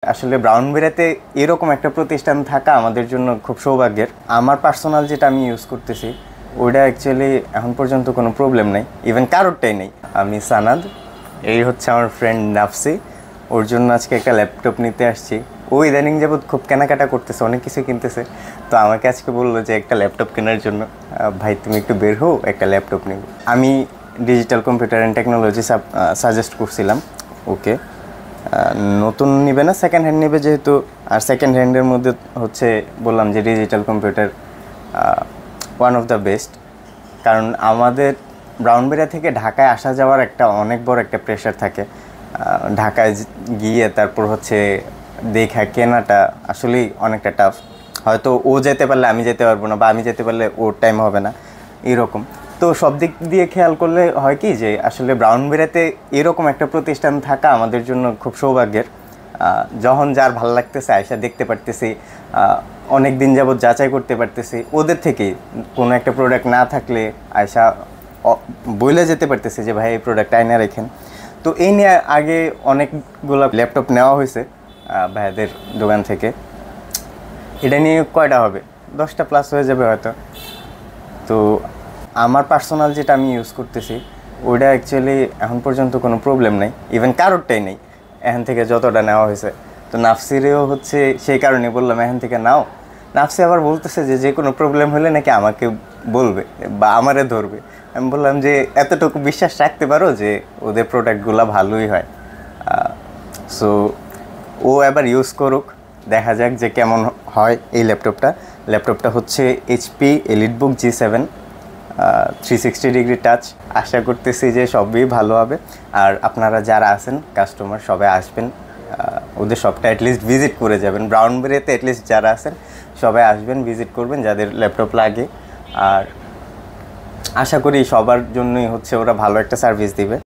আসলে ব্রাউনবেরিতে এরকম একটা প্রতিষ্ঠান থাকা আমাদের জন্য খুব সৌভাগ্যের। আমার পার্সোনাল যেটা আমি ইউজ করতেছি ওইটা অ্যাকচুয়ালি এখন পর্যন্ত কোনো প্রবলেম নেই, ইভেন কারোরটাই নেই। আমি সানাদ, এই হচ্ছে আমার ফ্রেন্ড নাফসি। ওর জন্য আজকে একটা ল্যাপটপ নিতে আসছি। ও ইদানিং যাবৎ খুব কেনাকাটা করতেছে, অনেক কিছু কিনতেছে। তো আমাকে আজকে বললো যে একটা ল্যাপটপ কেনার জন্য ভাই তুমি একটু বের হও, একটা ল্যাপটপ নিব। আমি digital computer and technology suggest করছিলাম ওকে। নতুন নিবে না, সেকেন্ড হ্যান্ড নেবে যেহেতু। আর সেকেন্ড হ্যান্ডের মধ্যে হচ্ছে বললাম যে digital computer one of the best. কারণ আমাদের ব্রাউনবেরিয়া থেকে ঢাকায় আসা যাওয়ার একটা অনেক বড় একটা প্রেশার থাকে। ঢাকায় গিয়ে তারপর হচ্ছে দেখা কেনাটা আসলেই অনেকটা টাফ। হয়তো ও যেতে পারলে আমি যেতে পারবো না, বা আমি যেতে পারলে ওর টাইম হবে না, এরকম। তো সব দিক দিয়ে খেয়াল করলে হয় কি যে আসলে ব্রাউনবেরিয়াতে এরকম একটা প্রতিষ্ঠান থাকা আমাদের জন্য খুব সৌভাগ্যের। যখন যার ভালো লাগতেছে আয়সা দেখতে পারতেছি, অনেক দিন যাবত যাচাই করতে পারতেছি ওদের থেকেই। কোনো একটা প্রোডাক্ট না থাকলে আয়সা বইলে যেতে পারতেছি যে ভাই এই প্রোডাক্ট আইনা রেখেন। তো এই নিয়ে আগে অনেকগুলো ল্যাপটপ নেওয়া হয়েছে ভাইয়াদের দোকান থেকে। এটা নিয়ে কয়টা হবে, 10টা প্লাস হয়ে যাবে হয়তো। তো আমার পার্সোনাল যেটা আমি ইউজ করতেছি ওইটা অ্যাকচুয়ালি এখন পর্যন্ত কোনো প্রবলেম নেই, ইভেন কারোরটাই নেই এখান থেকে যতটা নেওয়া হয়েছে। তো নাফসিরেও হচ্ছে সেই কারণে বললাম এখান থেকে নাও। নাফসি আবার বলতেছে যে যে কোনো প্রবলেম হলে নাকি আমাকে বলবে বা আমারে ধরবে। আমি বললাম যে এতটুকু বিশ্বাস রাখতে পারো যে ওদের প্রোডাক্টগুলো ভালোই হয়। সো ও এবার ইউজ করুক, দেখা যাক যে কেমন হয় এই ল্যাপটপটা হচ্ছে HP EliteBook G7 360 degree touch. আশা করতেছি যে সবই ভালো হবে। আর আপনারা যারা আছেন কাস্টমার সবাই আসবেন, ওদের শপটা অ্যাটলিস্ট ভিজিট করে যাবেন। ব্রাউনবেরিয়াতে অ্যাটলিস্ট যারা আছেন সবাই আসবেন, ভিজিট করবেন যাদের ল্যাপটপ লাগে। আর আশা করি সবার জন্যই হচ্ছে ওরা ভালো একটা সার্ভিস দিবে।